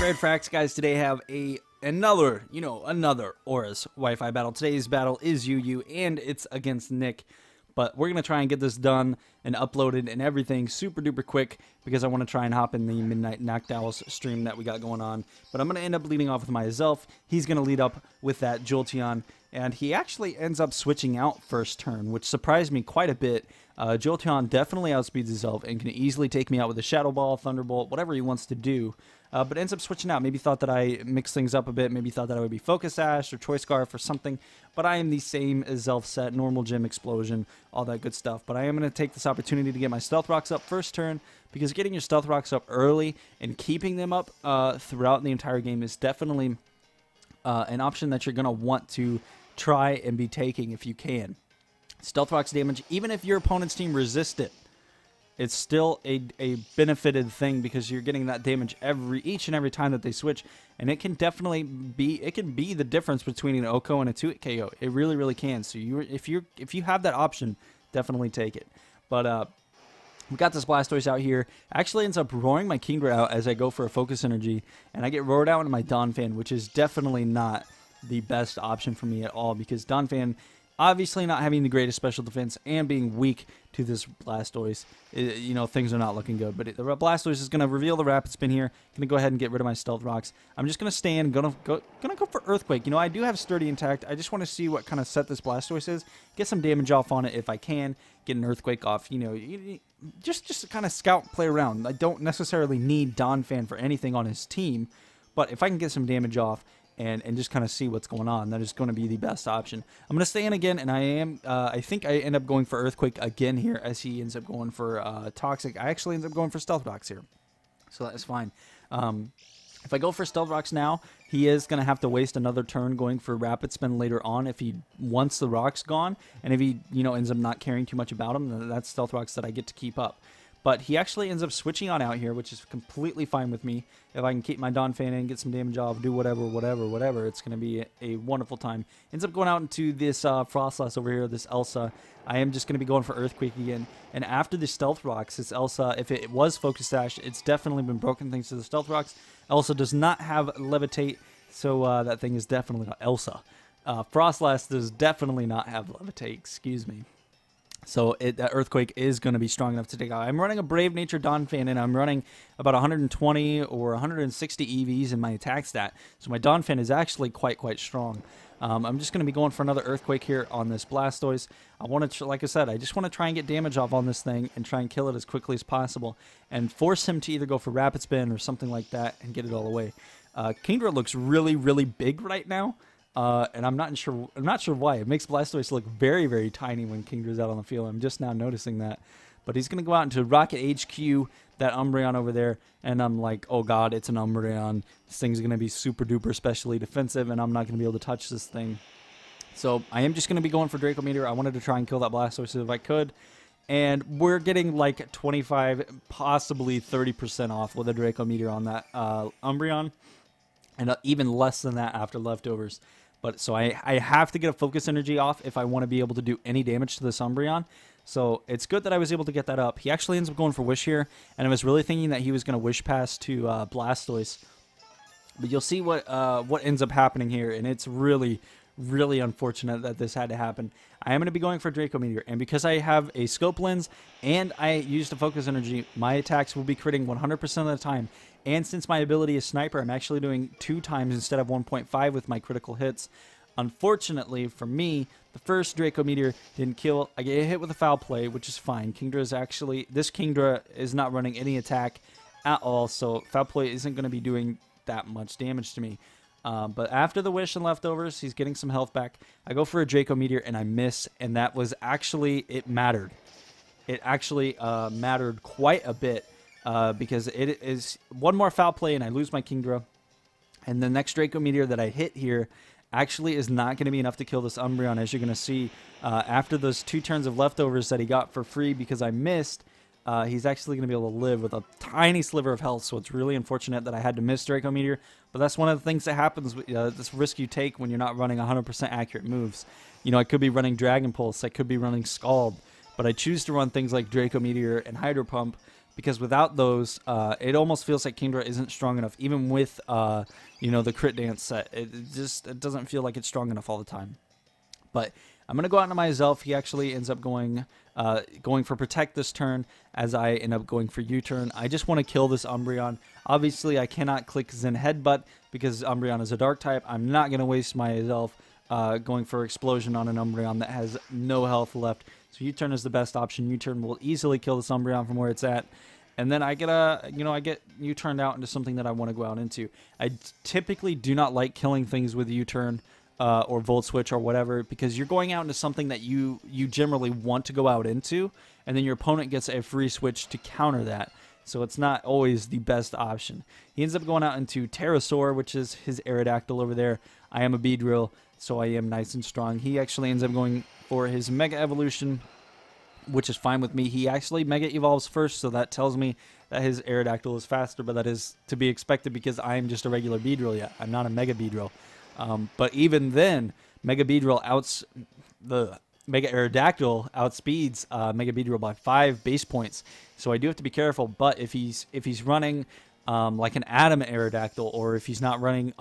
Red Frax guys, today have another Auras Wi-Fi battle. Today's battle is UU and it's against Nick. But we're gonna try and get this done and uploaded and everything super duper quick because I want to try and hop in the Midnight Knocked Owls stream that we got going on. But I'm gonna end up leading off with my Zelf. He's gonna lead up with that Jolteon, and he actually ends up switching out first turn, which surprised me quite a bit. Jolteon definitely outspeeds his Zelf and can easily take me out with a Shadow Ball, Thunderbolt, whatever he wants to do. But ends up switching out. Maybe thought that I mixed things up a bit. Maybe thought that I would be Focus Sash or Choice Scarf or something. But I am the same as Zelf set, normal gym explosion, all that good stuff. But I am going to take this opportunity to get my Stealth Rocks up first turn, because getting your Stealth Rocks up early and keeping them up throughout the entire game is definitely an option that you're going to want to try and be taking if you can. Stealth Rocks damage, even if your opponent's team resists it, it's still a benefited thing because you're getting that damage each and every time that they switch, and it can definitely be the difference between an OHKO and a 2-hit KO. It really, really can. So if you have that option, definitely take it. But we got this Blastoise out here. Actually ends up roaring my Kingdra out as I go for a Focus Energy, and I get roared out into my Donphan, which is definitely not the best option for me at all because Donphan, obviously not having the greatest special defense and being weak to this Blastoise, things are not looking good. But the Blastoise is going to reveal the Rapid Spin here. Going to go ahead and get rid of my Stealth Rocks. I'm just going to stand, gonna go for Earthquake. I do have Sturdy intact. I just want to see what kind of set this Blastoise is. Get some damage off on it if I can. Get an Earthquake off. Just to kind of scout, play around. I don't necessarily need Donphan for anything on his team, but if I can get some damage off and just kind of see what's going on, that is going to be the best option. I'm going to stay in again, and I think I end up going for Earthquake again here as he ends up going for Toxic. I actually end up going for Stealth Rocks here, so that is fine. If I go for Stealth Rocks now, he is going to have to waste another turn going for Rapid Spin later on if he wants the rocks gone, and if he ends up not caring too much about him, then that's Stealth Rocks that I get to keep up. But he actually ends up switching on out here, which is completely fine with me. If I can keep my Donphan in, get some damage off, do whatever, it's going to be a wonderful time. Ends up going out into this Frostlass over here, this Elsa. I am just going to be going for Earthquake again. And after the Stealth Rocks, this Elsa, if it was Focus Sash, it's definitely been broken thanks to the Stealth Rocks. Elsa does not have Levitate, so that thing is definitely not Elsa. Frostlass does definitely not have Levitate, excuse me. So that Earthquake is going to be strong enough to take out. I'm running a Brave Nature Donphan, and I'm running about 120 or 160 EVs in my attack stat. So my Donphan is actually quite strong. I'm just going to be going for another Earthquake here on this Blastoise. I want to, like I said, I just want to try and get damage off on this thing and try and kill it as quickly as possible and force him to either go for Rapid Spin or something like that and get it all away. Kingdra looks really, really big right now. And I'm not sure why. It makes Blastoise look very, very tiny when Kingdra's out on the field. I'm just now noticing that. But he's going to go out into Rocket HQ, that Umbreon over there, and I'm like, oh god, it's an Umbreon. This thing's going to be super duper specially defensive, and I'm not going to be able to touch this thing. So I am just going to be going for Draco Meteor. I wanted to try and kill that Blastoise if I could. And we're getting like 25, possibly 30% off with a Draco Meteor on that Umbreon. And even less than that after leftovers. But so I have to get a Focus Energy off if I want to be able to do any damage to this Umbreon. So it's good that I was able to get that up. He actually ends up going for Wish here, and I was really thinking that he was going to Wish Pass to Blastoise. But you'll see what ends up happening here, and it's really, really unfortunate that this had to happen. I am going to be going for Draco Meteor, and because I have a Scope Lens and I used a Focus Energy, my attacks will be critting 100% of the time. And since my ability is Sniper, I'm actually doing 2 times instead of 1.5 with my critical hits. Unfortunately for me, the first Draco Meteor didn't kill. I get hit with a Foul Play, which is fine. This Kingdra is not running any attack at all, so Foul Play isn't going to be doing that much damage to me. But after the Wish and leftovers, he's getting some health back. I go for a Draco Meteor and I miss, and that was actually, it mattered. It actually mattered quite a bit. Because it is one more Foul Play and I lose my Kingdra. And the next Draco Meteor that I hit here actually is not going to be enough to kill this Umbreon, as you're going to see. After those 2 turns of leftovers that he got for free because I missed, he's actually going to be able to live with a tiny sliver of health. So it's really unfortunate that I had to miss Draco Meteor. But that's one of the things that happens, this risk you take when you're not running 100% accurate moves. I could be running Dragon Pulse, I could be running Scald, but I choose to run things like Draco Meteor and Hydro Pump because without those, it almost feels like Kingdra isn't strong enough, even with the crit dance set. It doesn't feel like it's strong enough all the time. But I'm going to go out into my Zelf. He actually ends up going for Protect this turn, as I end up going for U-turn. I just want to kill this Umbreon. Obviously, I cannot click Zen Headbutt because Umbreon is a Dark type. I'm not going to waste my Zelf going for Explosion on an Umbreon that has no health left. So U-turn is the best option. U-turn will easily kill this Umbreon from where it's at. And then I get U-turned out into something that I want to go out into. I typically do not like killing things with U-turn. Or Volt Switch or whatever, because you're going out into something that you generally want to go out into, and then your opponent gets a free switch to counter that. So it's not always the best option. He ends up going out into Pterosaur, which is his Aerodactyl over there. I am a Beedrill, so I am nice and strong. He actually ends up going for his Mega Evolution, which is fine with me. He actually Mega Evolves first, so that tells me that his Aerodactyl is faster, but that is to be expected because I am just a regular Beedrill yet. I'm not a Mega Beedrill. But even then, Mega Beedrill the Mega Aerodactyl outspeeds Mega Beedrill by 5 base points. So I do have to be careful. But if he's running like an Atom Aerodactyl, or if he's not running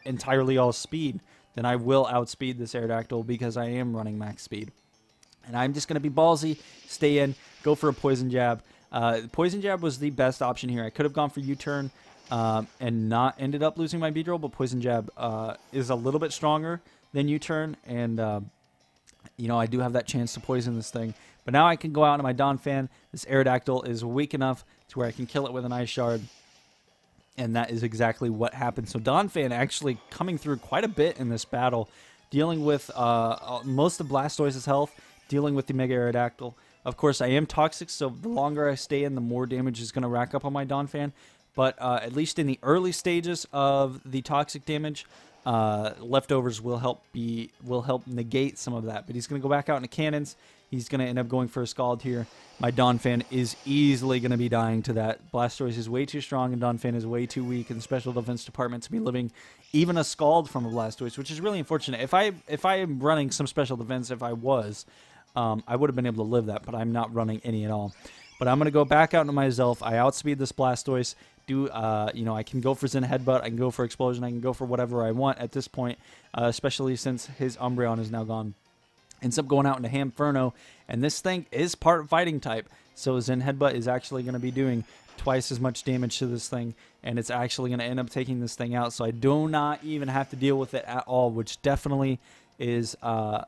entirely all speed, then I will outspeed this Aerodactyl because I am running max speed. And I'm just going to be ballsy, stay in, go for a Poison Jab. Poison Jab was the best option here. I could have gone for U-turn. And not ended up losing my Beedrill, but Poison Jab is a little bit stronger than U-turn, and I do have that chance to poison this thing. But now I can go out into my Donphan. This Aerodactyl is weak enough to where I can kill it with an Ice Shard, and that is exactly what happened. So Donphan actually coming through quite a bit in this battle, dealing with most of Blastoise's health, dealing with the Mega Aerodactyl. Of course, I am toxic, so the longer I stay in, the more damage is going to rack up on my Donphan. But at least in the early stages of the toxic damage, leftovers will help negate some of that. But he's going to go back out into cannons. He's going to end up going for a Scald here. My Donphan is easily going to be dying to that. Blastoise is way too strong, and Donphan is way too weak in the special defense department to be living even a Scald from a Blastoise, which is really unfortunate. If I am running some special defense, I would have been able to live that, but I'm not running any at all. But I'm going to go back out into my Zelf. I outspeed this Blastoise. I can go for Zen Headbutt, I can go for Explosion, I can go for whatever I want at this point, especially since his Umbreon is now gone. Ends up going out into Hamferno, and this thing is part fighting type, so Zen Headbutt is actually going to be doing twice as much damage to this thing, and it's actually going to end up taking this thing out, so I do not even have to deal with it at all, which definitely is a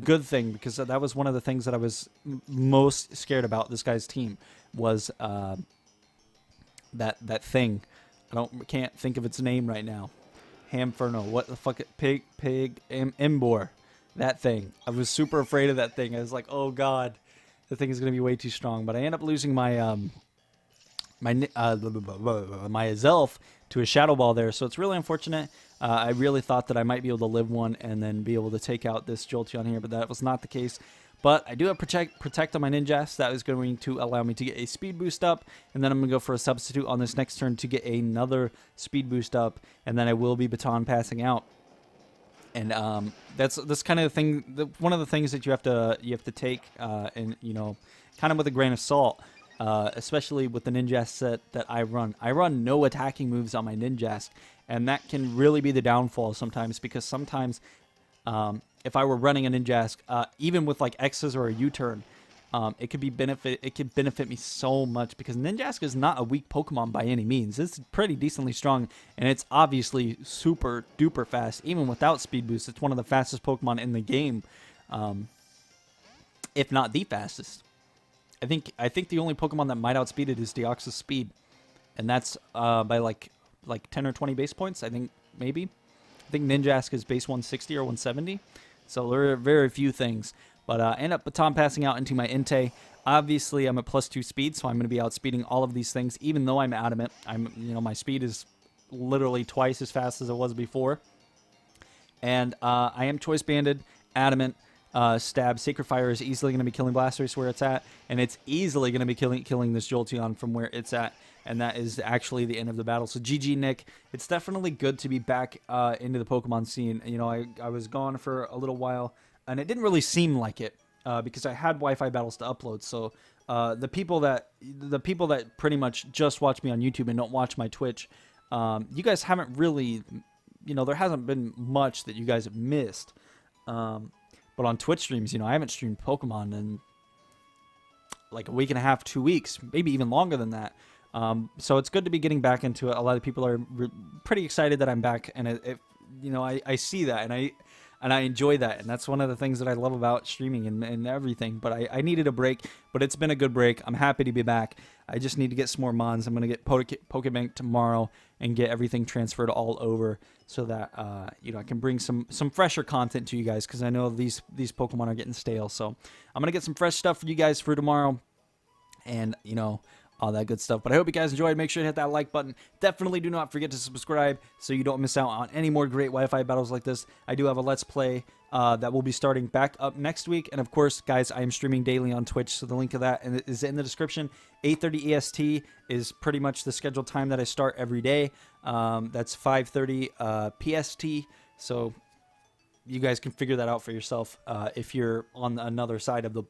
good thing, because that was one of the things that I was most scared about this guy's team, was that thing. Can't think of its name right now. Hamferno. What the fuck? Embor. That thing. I was super afraid of that thing. I was like, oh god, the thing is gonna be way too strong. But I end up losing my my Zelf to a Shadow Ball there, so it's really unfortunate. I really thought that I might be able to live one and then be able to take out this Jolteon here, but that was not the case. But I do have Protect on my Ninjask. That is going to allow me to get a speed boost up, and then I'm going to go for a substitute on this next turn to get another speed boost up, and then I will be Baton passing out. And that's kind of the thing. One of the things that you have to take, and kind of with a grain of salt, especially with the Ninjask set that I run. I run no attacking moves on my Ninjask, and that can really be the downfall sometimes, because sometimes if I were running a Ninjask, even with like X's or a U-turn, it could benefit me so much, because Ninjask is not a weak Pokemon by any means. It's pretty decently strong, and it's obviously super duper fast. Even without speed boost, it's one of the fastest Pokemon in the game, if not the fastest. I think the only Pokemon that might outspeed it is Deoxys Speed, and that's by like 10 or 20 base points. I think maybe. I think Ninjask is base 160 or 170. So there are very few things. But I end up Baton passing out into my Entei. Obviously, I'm at +2 speed, so I'm going to be outspeeding all of these things, even though I'm adamant. My speed is literally twice as fast as it was before. And I am Choice Banded, adamant, Stab. Sacred Fire is easily going to be killing Blastoise where it's at, and it's easily going to be killing this Jolteon from where it's at. And that is actually the end of the battle. So GG, Nick. It's definitely good to be back into the Pokemon scene. I was gone for a little while, and it didn't really seem like it because I had Wi-Fi battles to upload. So the people that pretty much just watch me on YouTube and don't watch my Twitch, you guys haven't really, there hasn't been much that you guys have missed. But on Twitch streams, I haven't streamed Pokemon in like a week and a half, 2 weeks, maybe even longer than that. So it's good to be getting back into it. A lot of people are pretty excited that I'm back, and I see that, and I enjoy that, and that's one of the things that I love about streaming and everything. But I needed a break, but it's been a good break. I'm happy to be back. I just need to get some more mons. I'm gonna get Pokebank tomorrow and get everything transferred all over so that I can bring some fresher content to you guys, because I know these Pokemon are getting stale. So I'm gonna get some fresh stuff for you guys for tomorrow, and all that good stuff. But I hope you guys enjoyed. Make sure to hit that like button. Definitely do not forget to subscribe so you don't miss out on any more great Wi-Fi battles like this. I do have a Let's Play that will be starting back up next week. And of course, guys, I am streaming daily on Twitch, so the link to that is in the description. 8:30 EST is pretty much the scheduled time that I start every day. That's 5:30 PST. So you guys can figure that out for yourself if you're on another side of the...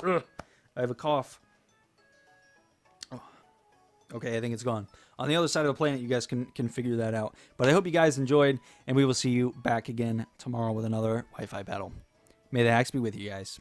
I have a cough. Okay, I think it's gone. On the other side of the planet, you guys can figure that out. But I hope you guys enjoyed, and we will see you back again tomorrow with another Wi-Fi battle. May the hacks be with you guys.